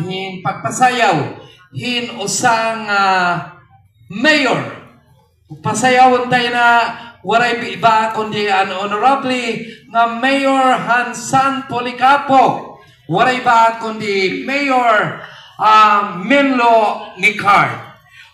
hin pagpasayaw hin usang mayor pasayawon tayo na waray iba kundi an honorably nga Mayor Hansan Policapo waray ba kundi Mayor Menlo Nicard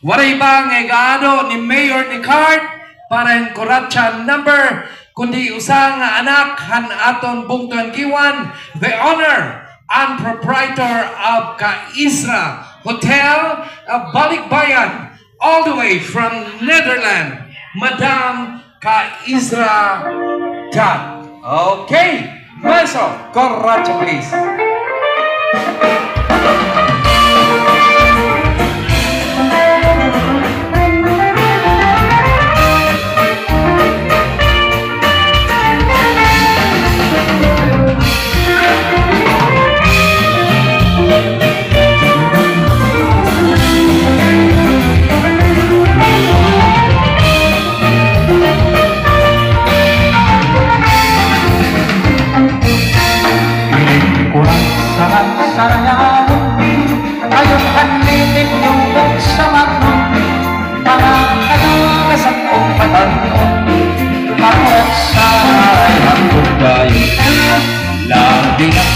waray ba nga gaado ni Mayor Nicard para yung corruption number kundi usang anak han aton bungtuan kiwan the owner and proprietor of Ka-Isra Hotel Balikbayan all the way from Netherlands, Madam Ka-Isra Jan. Okay, Maso, Corracha please.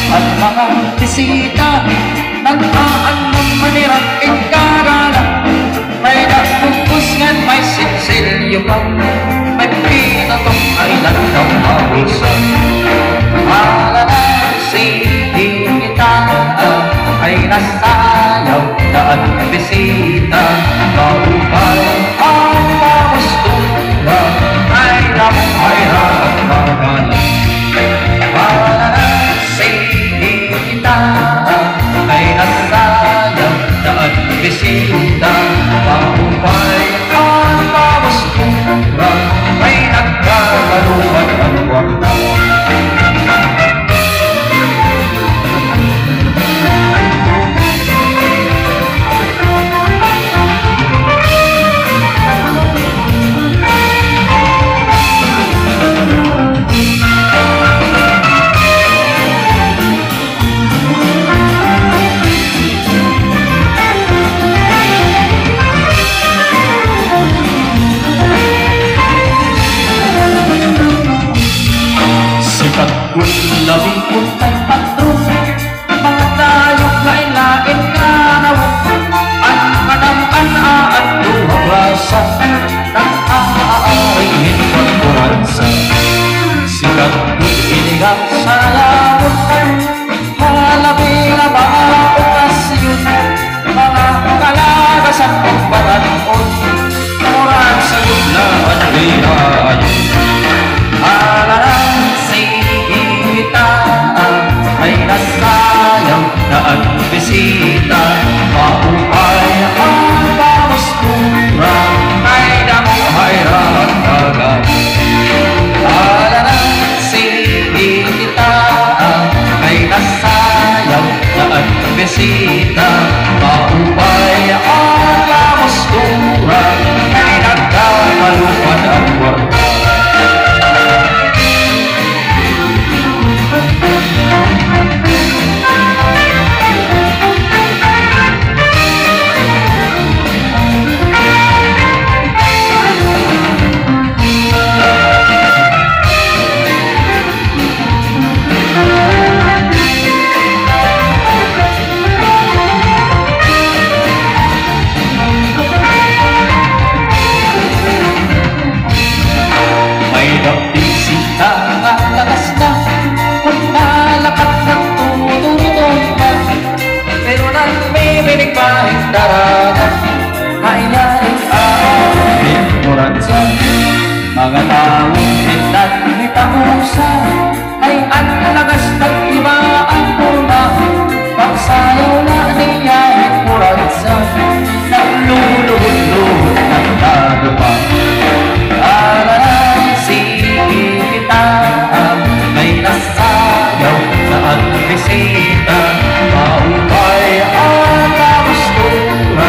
At mga bisita nagtaan ng manirang ikagala may nagpupusngan, may sinsilyo pa may pinatong ay nagdaw mabulsan malala sinita ay nasayaw na at bisita maupay ang pamustura ay namuhayran magala ay nasayaw na at bisita maupay ang pamustura ay nagkakaluan ang wakta labing puntay patron mga tayong lain-lain kanaw at manang-anaan luwag rasa ng aarihin pagkuransa sikat ko'y inigang sa lamon halabing na mga okasyon mga kalagas at pagparanon murang sa gudlaan lihayon alarang ay nasayaw na ang bisita maupay ang pamustura ay namuhayran agad alarang sinita ay nasayaw na ang bisita maupay ang pamustura ay nagkakaluan ang warta mga taong pinat ni Tamusa ay ang lagas ng iba ang puna pagsayaw na niya ikuransa ng luluhod-luhod ng tadupa alarang sikita may nasayaw na ang bisita maupay ang kamustura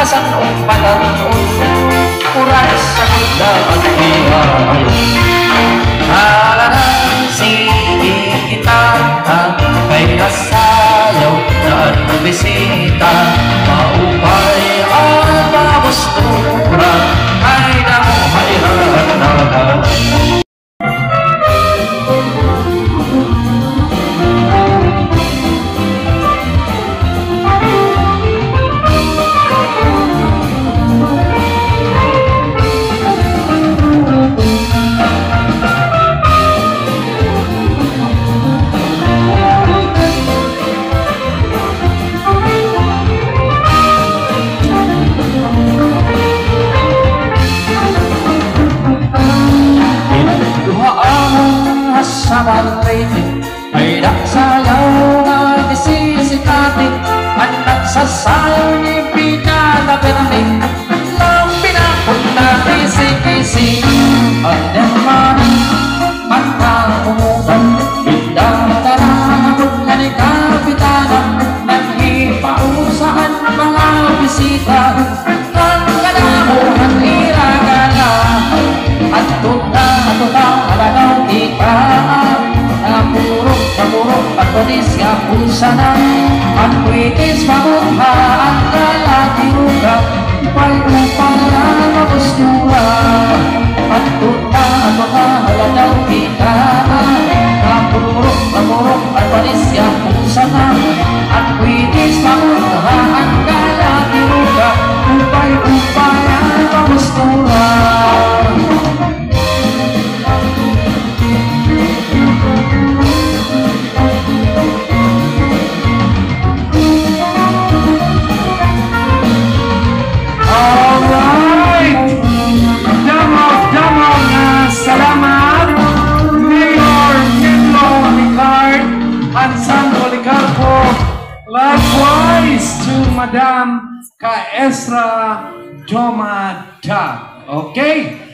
Kadalasan noong panahon uray sa ganda at iyaw. Alalansin kita kay nasayaw na bisita. Maupay ang pagustura ay namuhayhan. Sa balwete ay nagsayaw na isisikatin at nagsasayaw ni Pinata Berlin nang pinapunta kisi-kisi ang dermani magkakumutan pindatarabot na ni Kapitana naghipausaan mga bisita ang kanamuhan iragana at tuta halagaw kita. Pagurok at panis nga pusana at kwitis pagutha ang kalatiruga pag-upang na mapustura at tuta at halagaw kita. Pagurok at panis nga pusana at kwitis pagutha ang kalatiruga pag-upang na mapustura. Salamat, Mayor Kenlo Licard and Sandro Licarpo. Likewise to Madam Kaesra Jomada. Okay?